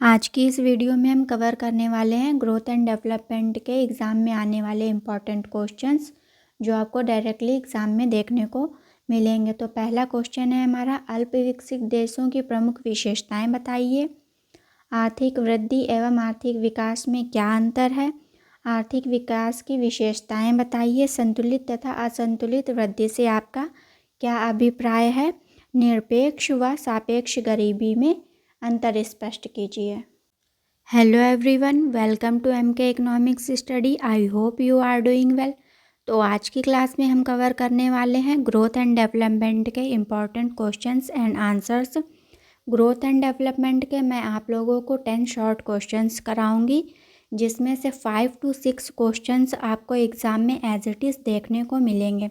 आज की इस वीडियो में हम कवर करने वाले हैं ग्रोथ एंड डेवलपमेंट के एग्ज़ाम में आने वाले इम्पॉर्टेंट क्वेश्चंस जो आपको डायरेक्टली एग्ज़ाम में देखने को मिलेंगे। तो पहला क्वेश्चन है हमारा, अल्प विकसित देशों की प्रमुख विशेषताएं बताइए। आर्थिक वृद्धि एवं आर्थिक विकास में क्या अंतर है। आर्थिक विकास की विशेषताएं बताइए। संतुलित तथा असंतुलित वृद्धि से आपका क्या अभिप्राय है। निरपेक्ष व सापेक्ष गरीबी में अंतर स्पष्ट कीजिए। Hello everyone, welcome to MK economics study. I hope you are doing well. तो आज की क्लास में हम कवर करने वाले हैं ग्रोथ एंड डेवलपमेंट के important questions and answers. Growth and development के मैं आप लोगों को 10 शॉर्ट क्वेश्चंस कराऊंगी, जिसमें से 5 to 6 क्वेश्चंस आपको एग्ज़ाम में एज इट इज़ देखने को मिलेंगे।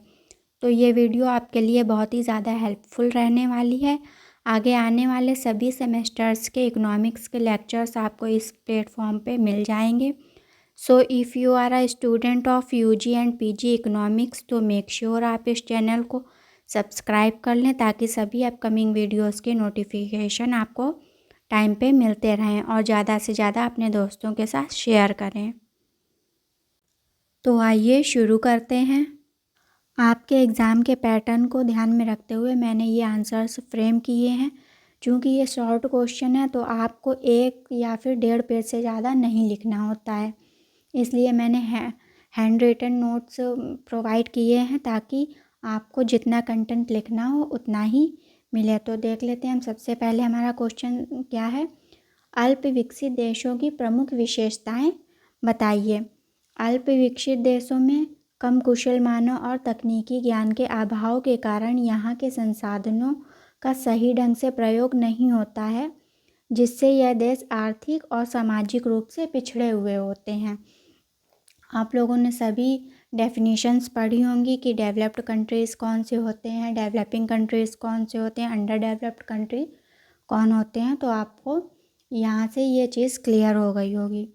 तो ये वीडियो आपके लिए बहुत ही ज़्यादा हेल्पफुल रहने वाली है। आगे आने वाले सभी सेमेस्टर्स के इकोनॉमिक्स के लेक्चर्स आपको इस प्लेटफॉर्म पे मिल जाएंगे। So if you are a student of UG and PG economics तो मेक श्योर आप इस चैनल को सब्सक्राइब कर लें, ताकि सभी अपकमिंग वीडियोस के नोटिफिकेशन आपको टाइम पे मिलते रहें और ज़्यादा से ज़्यादा अपने दोस्तों के साथ शेयर करें। तो आइए शुरू करते हैं। आपके एग्ज़ाम के पैटर्न को ध्यान में रखते हुए मैंने ये आंसर्स फ्रेम किए हैं। चूँकि ये शॉर्ट क्वेश्चन है तो आपको 1 या फिर 1.5 पेज से ज़्यादा नहीं लिखना होता है, इसलिए मैंने हैंड रिटन नोट्स प्रोवाइड किए हैं, ताकि आपको जितना कंटेंट लिखना हो उतना ही मिले। तो देख लेते हैं हम। सबसे पहले हमारा क्वेश्चन क्या है, अल्प विकसित देशों की प्रमुख विशेषताएं बताइए। अल्प विकसित देशों में कम कुशल मानव और तकनीकी ज्ञान के अभाव के कारण यहाँ के संसाधनों का सही ढंग से प्रयोग नहीं होता है, जिससे यह देश आर्थिक और सामाजिक रूप से पिछड़े हुए होते हैं। आप लोगों ने सभी डेफिनेशंस पढ़ी होंगी कि डेवलप्ड कंट्रीज़ कौन से होते हैं, डेवलपिंग कंट्रीज़ कौन से होते हैं, अंडर डेवलप्ड कंट्री कौन होते हैं। तो आपको यहाँ से ये चीज़ क्लियर हो गई होगी।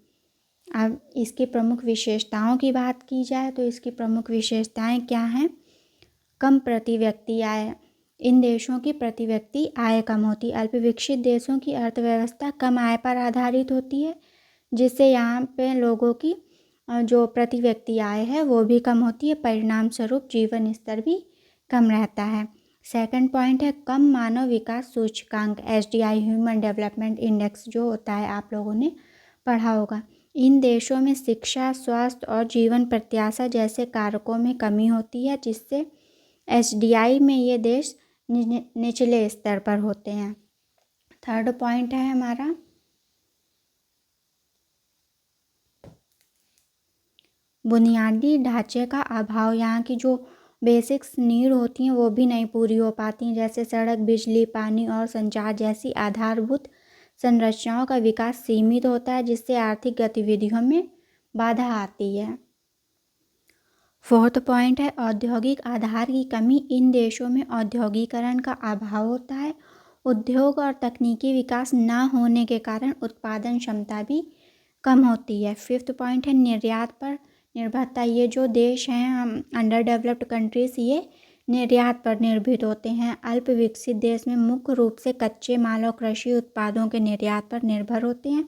अब इसकी प्रमुख विशेषताओं की बात की जाए तो इसकी प्रमुख विशेषताएं क्या हैं। कम प्रति व्यक्ति आय, इन देशों की प्रति व्यक्ति आय कम होती है। अल्प विकसित देशों की अर्थव्यवस्था कम आय पर आधारित होती है, जिससे यहाँ पे लोगों की जो प्रति व्यक्ति आय है वो भी कम होती है। परिणाम स्वरूप जीवन स्तर भी कम रहता है। सेकंड पॉइंट है कम मानव विकास सूचकांक, SDI ह्यूमन डेवलपमेंट इंडेक्स जो होता है, आप लोगों ने पढ़ा होगा। इन देशों में शिक्षा, स्वास्थ्य और जीवन प्रत्याशा जैसे कारकों में कमी होती है, जिससे SDI में ये देश निचले स्तर पर होते हैं। थर्ड पॉइंट है हमारा बुनियादी ढांचे का अभाव। यहाँ की जो बेसिक्स नीड होती हैं वो भी नहीं पूरी हो पाती, जैसे सड़क, बिजली, पानी और संचार जैसी आधारभूत संरचनाओं का विकास सीमित होता है, जिससे आर्थिक गतिविधियों में बाधा आती है। फोर्थ पॉइंट है औद्योगिक आधार की कमी। इन देशों में औद्योगिकरण का अभाव होता है। उद्योग और तकनीकी विकास न होने के कारण उत्पादन क्षमता भी कम होती है। फिफ्थ पॉइंट है निर्यात पर निर्भरता। ये जो देश हैं अंडर डेवलप्ड कंट्रीज़, ये निर्यात पर निर्भर होते हैं। अल्प विकसित देश में मुख्य रूप से कच्चे माल और कृषि उत्पादों के निर्यात पर निर्भर होते हैं,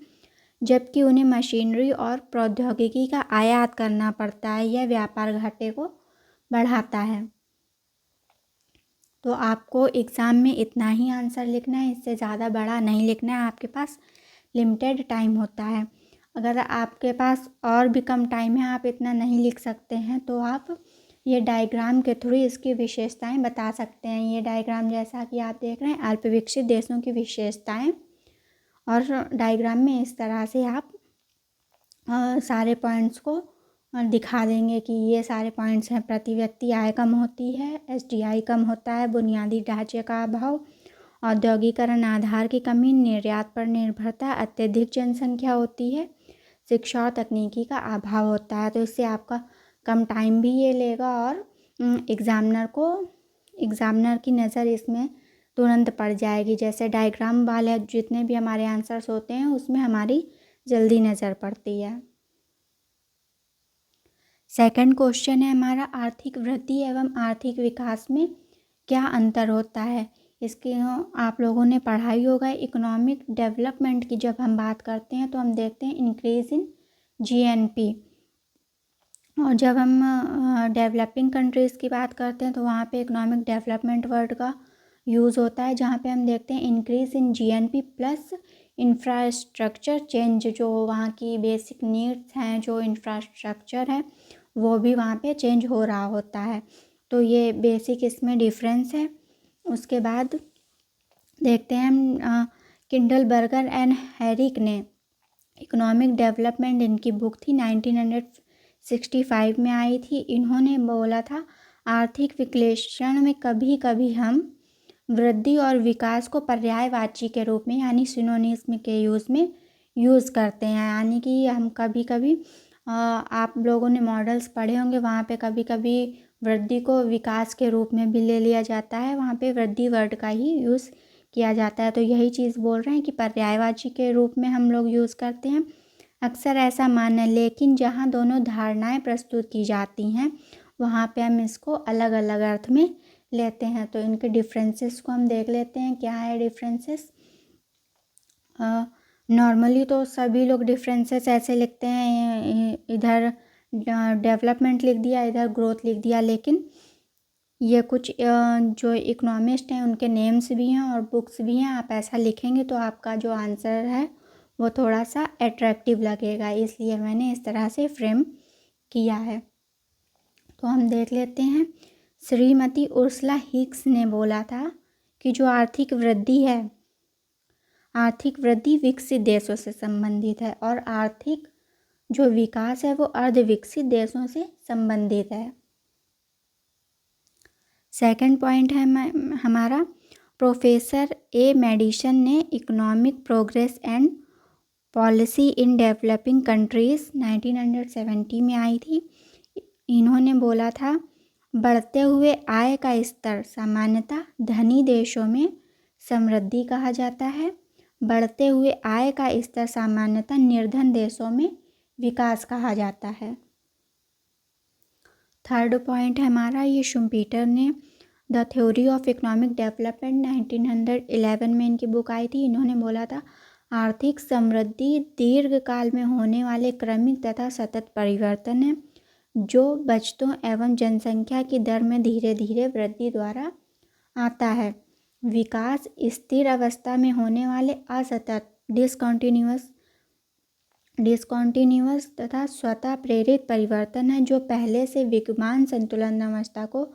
जबकि उन्हें मशीनरी और प्रौद्योगिकी का आयात करना पड़ता है। यह व्यापार घाटे को बढ़ाता है। तो आपको एग्ज़ाम में इतना ही आंसर लिखना है, इससे ज़्यादा बड़ा नहीं लिखना है। आपके पास लिमिटेड टाइम होता है। अगर आपके पास और भी कम टाइम है, आप इतना नहीं लिख सकते हैं, तो आप ये डायग्राम के थ्रू इसकी विशेषताएं बता सकते हैं। ये डायग्राम जैसा कि आप देख रहे हैं, अल्प विकसित देशों की विशेषताएं, और डायग्राम में इस तरह से आप सारे पॉइंट्स को दिखा देंगे कि ये सारे पॉइंट्स हैं। प्रति व्यक्ति आय कम होती है, SDI कम होता है, बुनियादी ढांचे का अभाव, औद्योगिकरण आधार की कमी, निर्यात पर निर्भरता, अत्यधिक जनसंख्या होती है, शिक्षा और तकनीकी का अभाव होता है। तो इससे आपका कम टाइम भी ये लेगा और एग्ज़ामिनर की नज़र इसमें तुरंत पड़ जाएगी। जैसे डायग्राम वाले जितने भी हमारे आंसर्स होते हैं उसमें हमारी जल्दी नज़र पड़ती है। सेकंड क्वेश्चन है हमारा, आर्थिक वृद्धि एवं आर्थिक विकास में क्या अंतर होता है। इसकी आप लोगों ने पढ़ा ही होगा। इकोनॉमिक डेवलपमेंट की जब हम बात करते हैं तो हम देखते हैं इंक्रीज़ इन जीएनपी, और जब हम डेवलपिंग कंट्रीज़ की बात करते हैं तो वहाँ पे इकोनॉमिक डेवलपमेंट वर्ड का यूज़ होता है, जहाँ पे हम देखते हैं increase in GNP plus infrastructure change. जो वहाँ की बेसिक नीड्स हैं, जो इंफ्रास्ट्रक्चर है, वो भी वहाँ पे चेंज हो रहा होता है। तो ये बेसिक इसमें डिफरेंस है। उसके बाद देखते हैं हम किंडलबर्गर एंड हेरिक ने इकोनॉमिक डेवलपमेंट, इनकी बुक थी 1965 में आई थी। इन्होंने बोला था आर्थिक विश्लेषण में कभी कभी हम वृद्धि और विकास को पर्यायवाची के रूप में यानी सिनोनिम्स के यूज़ करते हैं। यानी कि हम कभी कभी आप लोगों ने मॉडल्स पढ़े होंगे, वहाँ पे कभी कभी वृद्धि को विकास के रूप में भी ले लिया जाता है, वहाँ पे वृद्धि वर्ड का ही यूज़ किया जाता है। तो यही चीज़ बोल रहे हैं कि पर्यायवाची के रूप में हम लोग यूज़ करते हैं। अक्सर ऐसा मानना, लेकिन जहाँ दोनों धारणाएं प्रस्तुत की जाती हैं वहाँ पे हम इसको अलग अलग अर्थ में लेते हैं। तो इनके डिफरेंसेस को हम देख लेते हैं, क्या है डिफरेंसेस। नॉर्मली तो सभी लोग डिफरेंसेस ऐसे लिखते हैं, इधर डेवलपमेंट लिख दिया, इधर ग्रोथ लिख दिया, लेकिन ये कुछ जो इकोनॉमिस्ट हैं उनके नेम्स भी हैं और बुक्स भी हैं। आप ऐसा लिखेंगे तो आपका जो आंसर है वो थोड़ा सा अट्रैक्टिव लगेगा, इसलिए मैंने इस तरह से फ्रेम किया है। तो हम देख लेते हैं। श्रीमती उर्सुला हिक्स ने बोला था कि जो आर्थिक वृद्धि विकसित देशों से संबंधित है और आर्थिक जो विकास है वो अर्धविकसित देशों से संबंधित है। सेकंड पॉइंट है हमारा, प्रोफेसर ए मेडिसन ने economic progress and policy in developing countries 1970 में आई थी। इन्होंने बोला था बढ़ते हुए आय का स्तर सामान्यतः धनी देशों में समृद्धि कहा जाता है, बढ़ते हुए आय का स्तर सामान्यतः निर्धन देशों में विकास कहा जाता है। थर्ड पॉइंट है हमारा, ये शुम्पीटर ने the theory of economic development 1911 में इनकी बुक आई थी। इन्होंने बोला था आर्थिक समृद्धि दीर्घकाल में होने वाले क्रमिक तथा सतत परिवर्तन है जो बचतों एवं जनसंख्या की दर में धीरे धीरे वृद्धि द्वारा आता है। विकास स्थिर अवस्था में होने वाले असतत डिसकॉन्टिन्यूअस तथा स्वतः प्रेरित परिवर्तन है जो पहले से विद्यमान संतुलन अवस्था को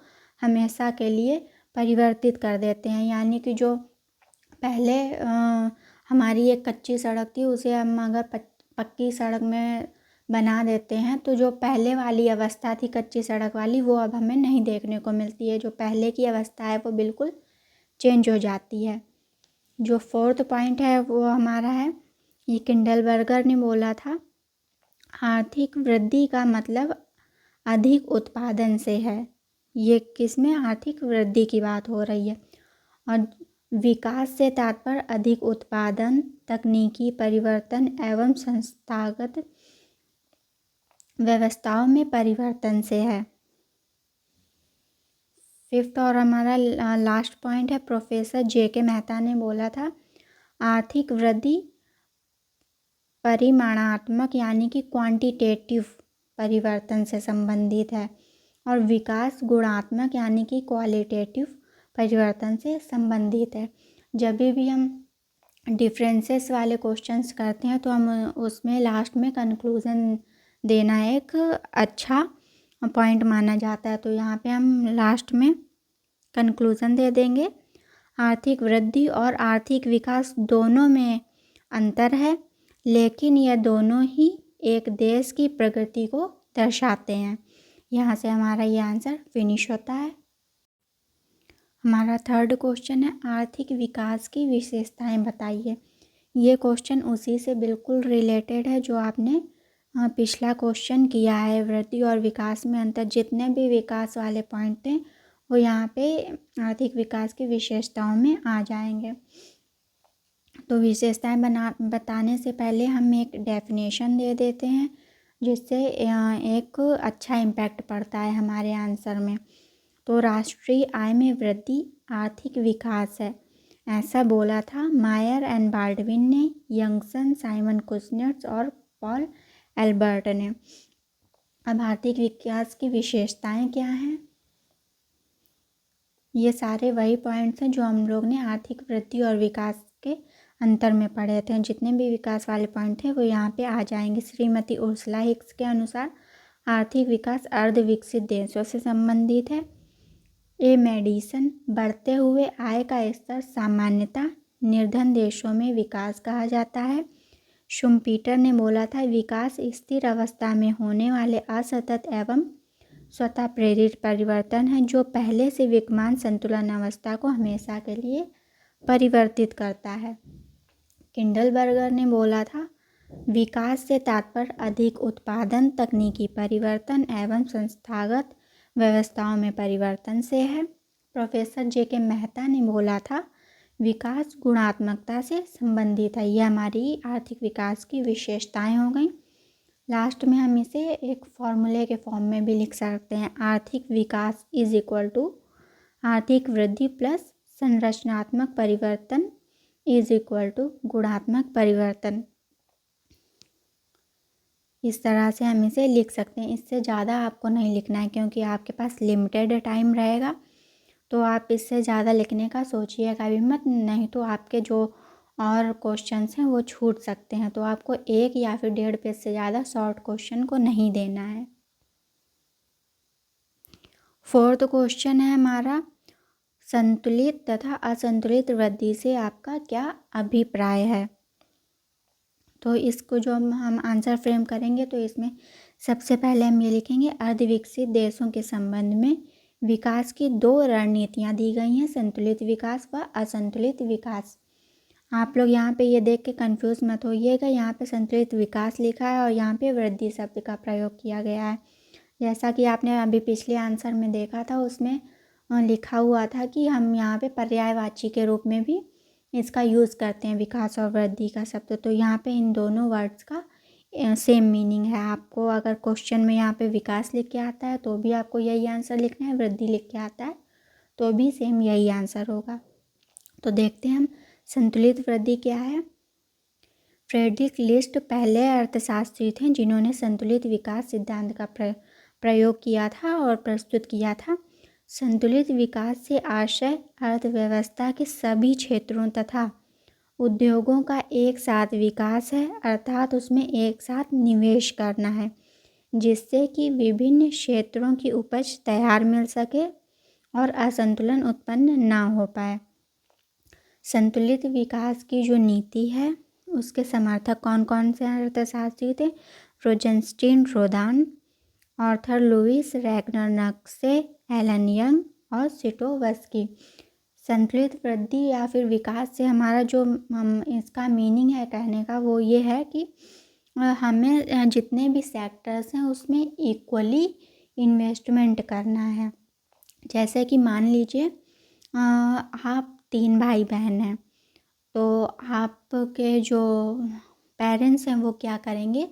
हमेशा के लिए परिवर्तित कर देते हैं। यानी कि जो पहले हमारी एक कच्ची सड़क थी उसे हम अगर पक्की सड़क में बना देते हैं तो जो पहले वाली अवस्था थी कच्ची सड़क वाली वो अब हमें नहीं देखने को मिलती है। जो पहले की अवस्था है वो बिल्कुल चेंज हो जाती है। जो फोर्थ पॉइंट है वो हमारा है, ये किंडलबर्गर ने बोला था आर्थिक वृद्धि का मतलब अधिक उत्पादन से है। ये किसमें आर्थिक वृद्धि की बात हो रही है। और विकास से तात्पर्य अधिक उत्पादन, तकनीकी परिवर्तन एवं संस्थागत व्यवस्थाओं में परिवर्तन से है। फिफ्थ और हमारा लास्ट पॉइंट है, प्रोफेसर जे.के. मेहता ने बोला था आर्थिक वृद्धि परिमाणात्मक यानी कि क्वांटिटेटिव परिवर्तन से संबंधित है और विकास गुणात्मक यानी कि क्वालिटेटिव परिवर्तन से संबंधित है। जब भी हम डिफरेंसेस वाले क्वेश्चंस करते हैं तो हम उसमें लास्ट में कंक्लूज़न देना एक अच्छा पॉइंट माना जाता है। तो यहाँ पे हम लास्ट में कंक्लूज़न दे देंगे। आर्थिक वृद्धि और आर्थिक विकास दोनों में अंतर है, लेकिन यह दोनों ही एक देश की प्रगति को दर्शाते हैं। यहाँ से हमारा ये आंसर फिनिश होता है। हमारा थर्ड क्वेश्चन है आर्थिक विकास की विशेषताएं बताइए। ये क्वेश्चन उसी से बिल्कुल रिलेटेड है जो आपने पिछला क्वेश्चन किया है। वृद्धि और विकास में अंतर, जितने भी विकास वाले पॉइंट थे वो यहाँ पे आर्थिक विकास की विशेषताओं में आ जाएंगे। तो विशेषताएं बताने से पहले हम एक डेफिनेशन दे देते हैं जिससे एक अच्छा इम्पैक्ट पड़ता है हमारे आंसर में। तो राष्ट्रीय आय में वृद्धि आर्थिक विकास है, ऐसा बोला था मायर एंड बाल्डविन ने, यंगसन, साइमन कुजनेट्स और पॉल एल्बर्ट ने। अब आर्थिक विकास की विशेषताएं क्या हैं? ये सारे वही पॉइंट्स हैं जो हम लोग ने आर्थिक वृद्धि और विकास के अंतर में पढ़े थे। जितने भी विकास वाले पॉइंट थे वो यहाँ पे आ जाएंगे। श्रीमती उर्सुला हिक्स के अनुसार आर्थिक विकास अर्ध विकसित देशों से संबंधित है। ए मेडिसन, बढ़ते हुए आय का स्तर सामान्यतः निर्धन देशों में विकास कहा जाता है। शुम्पीटर ने बोला था विकास स्थिर अवस्था में होने वाले असतत एवं स्वतः प्रेरित परिवर्तन है जो पहले से विद्यमान संतुलन अवस्था को हमेशा के लिए परिवर्तित करता है। किंडलबर्गर ने बोला था विकास से तात्पर्य अधिक उत्पादन, तकनीकी परिवर्तन एवं संस्थागत व्यवस्थाओं में परिवर्तन से है। Professor JK. मेहता ने बोला था विकास गुणात्मकता से संबंधित है। यह हमारी आर्थिक विकास की विशेषताएं हो गई। लास्ट में हम इसे एक फॉर्मूले के फॉर्म में भी लिख सकते हैं। आर्थिक विकास इज इक्वल टू आर्थिक वृद्धि प्लस संरचनात्मक परिवर्तन इज इक्वल टू गुणात्मक परिवर्तन। इस तरह से हम इसे लिख सकते हैं। इससे ज़्यादा आपको नहीं लिखना है क्योंकि आपके पास लिमिटेड टाइम रहेगा, तो आप इससे ज़्यादा लिखने का सोचिएगा भी मत, नहीं तो आपके जो और क्वेश्चंस हैं वो छूट सकते हैं। तो आपको 1 या फिर 1.5 पेज से ज़्यादा शॉर्ट क्वेश्चन को नहीं देना है। 4th क्वेश्चन है हमारा संतुलित तथा असंतुलित वृद्धि से आपका क्या अभिप्राय है। तो इसको जो हम आंसर फ्रेम करेंगे तो इसमें सबसे पहले हम ये लिखेंगे अर्धविकसित देशों के संबंध में विकास की 2 रणनीतियाँ दी गई हैं, संतुलित विकास व असंतुलित विकास। आप लोग यहाँ पे ये देख के कंफ्यूज मत होइएगा, यहाँ पे संतुलित विकास लिखा है और यहाँ पे वृद्धि शब्द का प्रयोग किया गया है। जैसा कि आपने अभी पिछले आंसर में देखा था, उसमें लिखा हुआ था कि हम यहाँ पे पर्यायवाची के रूप में भी इसका यूज़ करते हैं विकास और वृद्धि का शब्द। तो यहाँ पे इन दोनों वर्ड्स का सेम मीनिंग है। आपको अगर क्वेश्चन में यहाँ पे विकास लिख के आता है तो भी आपको यही आंसर लिखना है, वृद्धि लिख के आता है तो भी सेम यही आंसर होगा। तो देखते हैं हम संतुलित वृद्धि क्या है। फ्रेडरिक लिस्ट पहले अर्थशास्त्री थे जिन्होंने संतुलित विकास सिद्धांत का प्रयोग किया था और प्रस्तुत किया था। संतुलित विकास से आशय अर्थव्यवस्था के सभी क्षेत्रों तथा उद्योगों का एक साथ विकास है, अर्थात उसमें एक साथ निवेश करना है जिससे कि विभिन्न क्षेत्रों की उपज तैयार मिल सके और असंतुलन उत्पन्न ना हो पाए। संतुलित विकास की जो नीति है उसके समर्थक कौन कौन से अर्थशास्त्री थे? Rosenstein Rodan, Arthur Lewis, Ragnar Nurkse, Allyn Young और सिटोवस्की। संतुलित वृद्धि या फिर विकास से हमारा जो इसका मीनिंग है कहने का वो ये है कि हमें जितने भी सेक्टर्स हैं उसमें इक्वली इन्वेस्टमेंट करना है। जैसे कि मान लीजिए आप 3 भाई बहन हैं, तो आपके जो पेरेंट्स हैं वो क्या करेंगे,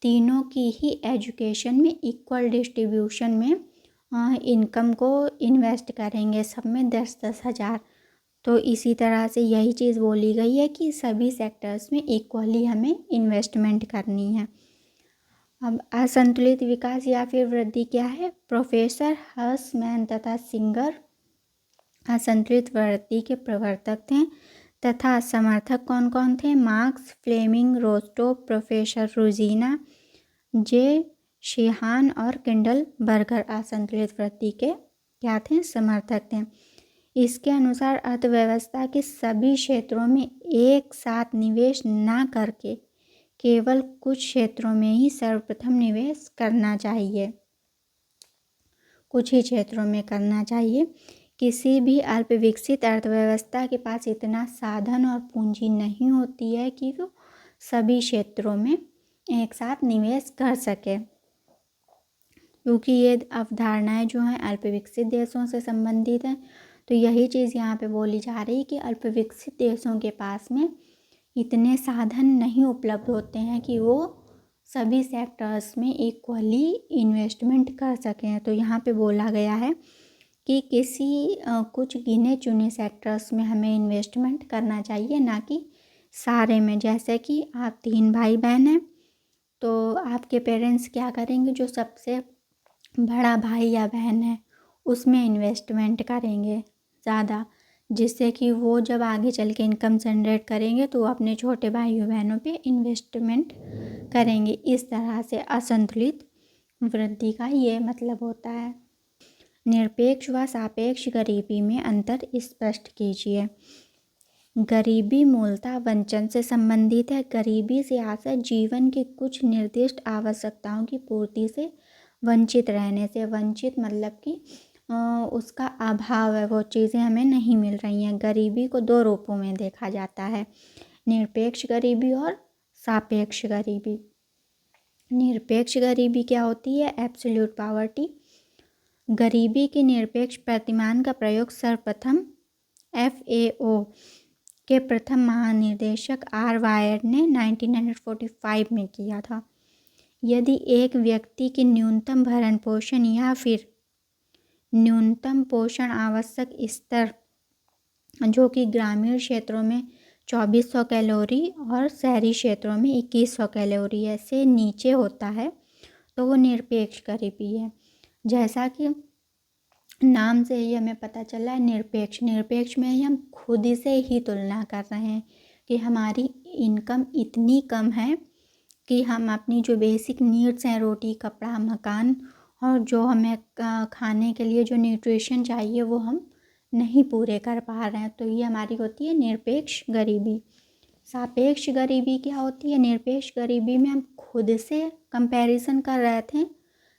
तीनों की ही एजुकेशन में इक्वल डिस्ट्रीब्यूशन में इनकम को इन्वेस्ट करेंगे, सब में 10-10 हज़ार। तो इसी तरह से यही चीज़ बोली गई है कि सभी सेक्टर्स में इक्वली हमें इन्वेस्टमेंट करनी है। अब असंतुलित विकास या फिर वृद्धि क्या है? प्रोफेसर हर्समैन तथा सिंगर असंतुलित वृद्धि के प्रवर्तक थे तथा समर्थक कौन कौन थे? मार्क्स, फ्लेमिंग, रोस्टो, प्रोफेसर रोजीना, जे शेहान और किंडलबर्गर असंतुलित वृद्धि के क्या थे? समर्थक थे। इसके अनुसार अर्थव्यवस्था के सभी क्षेत्रों में एक साथ निवेश ना करके केवल कुछ क्षेत्रों में ही सर्वप्रथम निवेश करना चाहिए, कुछ ही क्षेत्रों में करना चाहिए। किसी भी अल्प विकसित अर्थव्यवस्था के पास इतना साधन और पूंजी नहीं होती है कि वो सभी क्षेत्रों में एक साथ निवेश कर सके, क्योंकि ये अवधारणाएं जो हैं अल्प विकसित देशों से संबंधित हैं। तो यही चीज़ यहाँ पे बोली जा रही है कि अल्प विकसित देशों के पास में इतने साधन नहीं उपलब्ध होते हैं कि वो सभी सेक्टर्स में इक्वली इन्वेस्टमेंट कर सकें। तो यहाँ पे बोला गया है कि किसी कुछ गिने चुने सेक्टर्स में हमें इन्वेस्टमेंट करना चाहिए, ना कि सारे में। जैसे कि आप 3 भाई बहन हैं, तो आपके पेरेंट्स क्या करेंगे, जो सबसे बड़ा भाई या बहन है उसमें इन्वेस्टमेंट करेंगे ज़्यादा, जिससे कि वो जब आगे चल के इनकम जनरेट करेंगे तो वो अपने छोटे भाइयों बहनों पे इन्वेस्टमेंट करेंगे। इस तरह से असंतुलित वृद्धि का ये मतलब होता है। निरपेक्ष व सापेक्ष गरीबी में अंतर स्पष्ट कीजिए। गरीबी मूलतः वंचन से संबंधित है। गरीबी से आशय जीवन की कुछ निर्दिष्ट आवश्यकताओं की पूर्ति से वंचित रहने से। वंचित मतलब कि उसका अभाव है, वो चीज़ें हमें नहीं मिल रही हैं। गरीबी को 2 रूपों में देखा जाता है, निरपेक्ष गरीबी और सापेक्ष गरीबी। निरपेक्ष गरीबी क्या होती है? Absolute poverty. गरीबी के निरपेक्ष प्रतिमान का प्रयोग सर्वप्रथम FAO के प्रथम महानिदेशक R. वायर ने 1945 में किया था। यदि एक व्यक्ति की न्यूनतम भरण पोषण या फिर न्यूनतम पोषण आवश्यक स्तर, जो कि ग्रामीण क्षेत्रों में 2400 कैलोरी और शहरी क्षेत्रों में 2100 कैलोरी से नीचे होता है, तो वो निरपेक्ष गरीबी है। जैसा कि नाम से ही हमें पता चला है, निरपेक्ष। निरपेक्ष में ही हम खुद से ही तुलना कर रहे हैं कि हमारी इनकम इतनी कम है कि हम अपनी जो बेसिक नीड्स हैं, रोटी, कपड़ा, मकान और जो हमें खाने के लिए जो न्यूट्रिशन चाहिए वो हम नहीं पूरे कर पा रहे हैं, तो ये हमारी होती है निरपेक्ष गरीबी। सापेक्ष गरीबी क्या होती है? निरपेक्ष गरीबी में हम खुद से कंपैरिजन कर रहे थे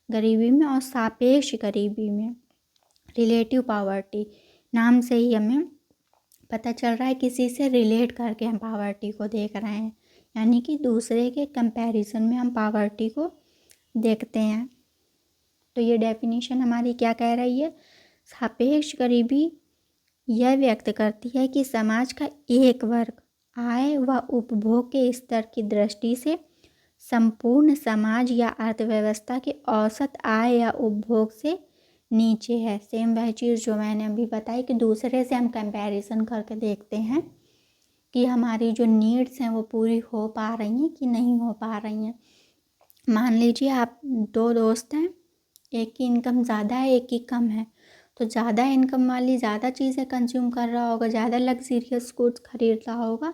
गरीबी में, और सापेक्ष गरीबी में रिलेटिव पॉवर्टी, नाम से ही हमें पता चल रहा है किसी से रिलेट करके हम पॉवर्टी को देख रहे हैं, यानी कि दूसरे के कंपैरिजन में हम पॉवर्टी को देखते हैं। तो ये डेफिनेशन हमारी क्या कह रही है? सापेक्ष गरीबी यह व्यक्त करती है कि समाज का एक वर्ग आय व उपभोग के स्तर की दृष्टि से संपूर्ण समाज या अर्थव्यवस्था के औसत आय या उपभोग से नीचे है। सेम वह चीज़ जो मैंने अभी बताई कि दूसरे से हम कंपैरिजन करके देखते हैं कि हमारी जो नीड्स हैं वो पूरी हो पा रही हैं कि नहीं हो पा रही हैं। मान लीजिए आप 2 दोस्त हैं, एक की इनकम ज़्यादा है, एक की कम है, तो ज़्यादा इनकम वाली ज़्यादा चीज़ें कंज्यूम कर रहा होगा, ज़्यादा लग्जरियस गुड्स खरीद रहा होगा,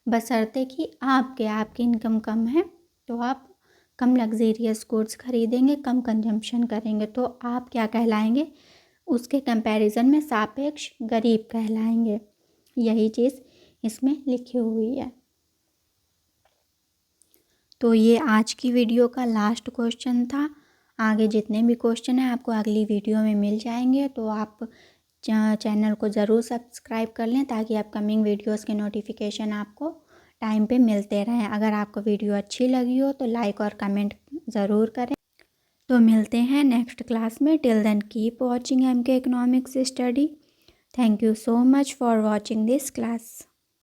बशर्ते कि आपकी इनकम कम है तो आप कम लग्जरियस गुड्स खरीदेंगे, कम कंजम्पशन करेंगे, तो आप क्या कहलाएंगे? उसके कंपैरिजन में सापेक्ष गरीब कहलाएंगे। यही चीज़ इसमें लिखी हुई है। तो ये आज की वीडियो का लास्ट क्वेश्चन था। आगे जितने भी क्वेश्चन हैं आपको अगली वीडियो में मिल जाएंगे, तो आप चैनल को ज़रूर सब्सक्राइब कर लें ताकि अपकमिंग वीडियोस के नोटिफिकेशन आपको टाइम पे मिलते रहें। अगर आपको वीडियो अच्छी लगी हो तो लाइक और कमेंट ज़रूर करें। तो मिलते हैं नेक्स्ट क्लास में। Till then keep watching MK economics study. Thank you so much for watching this class.